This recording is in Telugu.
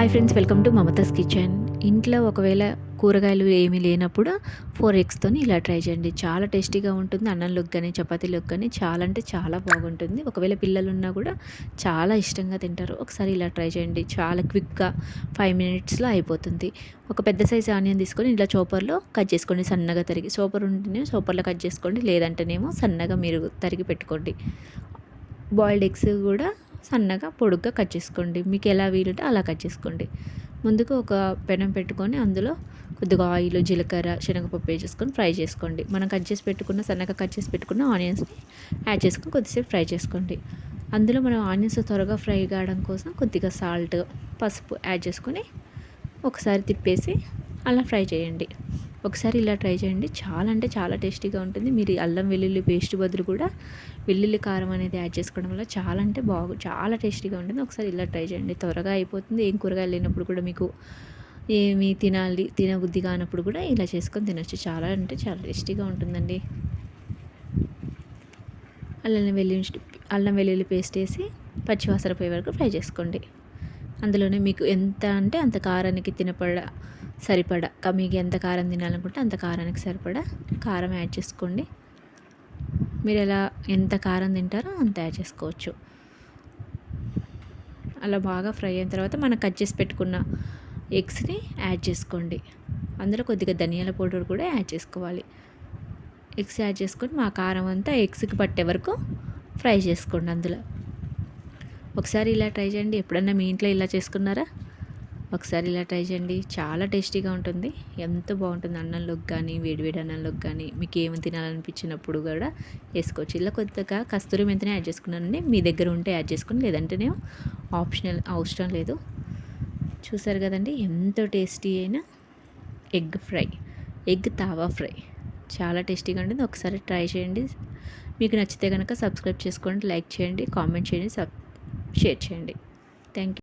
Hi friends, welcome to Mamata's kitchen. ఇంట్లో ఒకవేళ కూరగాయలు ఏమీ లేనప్పుడు 4 ఎగ్స్‌తోని ఇలా ట్రై చేయండి. చాలా టేస్టీగా ఉంటుంది. అన్నంలోకి గానీ, చపాతీలోకి గానీ చాలా అంటే చాలా బాగుంటుంది. ఒకవేళ పిల్లలున్నా కూడా చాలా ఇష్టంగా తింటారు. ఒకసారి ఇలా ట్రై చేయండి. చాలా క్విక్‌గా 5 మినిట్స్‌లో అయిపోతుంది. ఒక పెద్ద సైజ్ ఆనియన్ తీసుకొని ఇలా చాపర్‌లో కట్ చేసుకోండి, సన్నగా తరిగి. చాపర్ ఉంటేనే చాపర్‌లో కట్ చేసుకోండి, లేదంటేనేమో సన్నగా మీరు తరిగి పెట్టుకోండి. బాయిల్డ్ ఎగ్స్ కూడా సన్నగా పొడుగ్గా కట్ చేసుకోండి. మీకు ఎలా వీలుంటే అలా కట్ చేసుకోండి. ముందుగా ఒక పెనం పెట్టుకొని అందులో కొద్దిగా ఆయిల్, జీలకర్ర, శనగపప్పు వేసేసుకొని ఫ్రై చేసుకోండి. మనం సన్నగా కట్ చేసి పెట్టుకున్న ఆనియన్స్ని యాడ్ చేసుకొని కొద్దిసేపు ఫ్రై చేసుకోండి. అందులో మనం ఆనియన్స్ త్వరగా ఫ్రై కావడం కోసం కొద్దిగా సాల్ట్, పసుపు యాడ్ చేసుకొని ఒకసారి తిప్పేసి అలా ఫ్రై చేయండి. ఒకసారి ఇలా ట్రై చేయండి. చాలా అంటే చాలా టేస్టీగా ఉంటుంది. మీరు అల్లం వెల్లుల్లి పేస్ట్ బదులు కూడా వెల్లుల్లి కారం అనేది యాడ్ చేసుకోవడం వల్ల చాలా అంటే చాలా టేస్టీగా ఉంటుంది. ఒకసారి ఇలా ట్రై చేయండి. త్వరగా అయిపోతుంది. ఏం కూరగాయలు లేనప్పుడు కూడా మీకు ఏమి తినబుద్ధి కానప్పుడు కూడా ఇలా చేసుకొని తినొచ్చు. చాలా అంటే చాలా టేస్టీగా ఉంటుందండి. అల్లం వెల్లుల్లి పేస్ట్ వేసి పచ్చివాసన పోయే వరకు ఫ్రై చేసుకోండి. అందులోనే మీకు ఎంత అంటే అంత కారానికి సరిపడా మీకు ఎంత కారం తినాలనుకుంటే అంత కారానికి సరిపడా కారం యాడ్ చేసుకోండి. మీరు ఎంత కారం తింటారో అంత యాడ్ చేసుకోవచ్చు. అలా బాగా ఫ్రై అయిన తర్వాత మనం కట్ చేసి పెట్టుకున్న ఎగ్స్ని యాడ్ చేసుకోండి. అందులో కొద్దిగా ధనియాల పౌడర్ కూడా యాడ్ చేసుకోవాలి. ఎగ్స్ యాడ్ చేసుకొని మా కారం అంతా ఎగ్స్కి పట్టే వరకు ఫ్రై చేసుకోండి. అందులో ఒకసారి ఇలా ట్రై చేయండి. ఎప్పుడన్నా మీ ఇంట్లో ఇలా చేసుకున్నారా? ఒకసారి ఇలా ట్రై చేయండి. చాలా టేస్టీగా ఉంటుంది. ఎంతో బాగుంటుంది. అన్నంలోకి కానీ, వేడివేడి అన్నంలోకి కానీ, మీకు ఏమి తినాలనిపించినప్పుడు కూడా వేసుకోవచ్చు. ఇలా కొద్దిగా కస్తూరి మెంతిని యాడ్ చేసుకున్నానండి. మీ దగ్గర ఉంటే యాడ్ చేసుకుని, లేదంటేనే ఆప్షనల్, అవసరం లేదు. చూసారు కదండి, ఎంతో టేస్టీ అయిన ఎగ్ తావా ఫ్రై చాలా టేస్టీగా ఉంటుంది. ఒకసారి ట్రై చేయండి. మీకు నచ్చితే కనుక సబ్స్క్రైబ్ చేసుకోండి, లైక్ చేయండి, కామెంట్ చేయండి, షేర్ చేయండి. Thank you.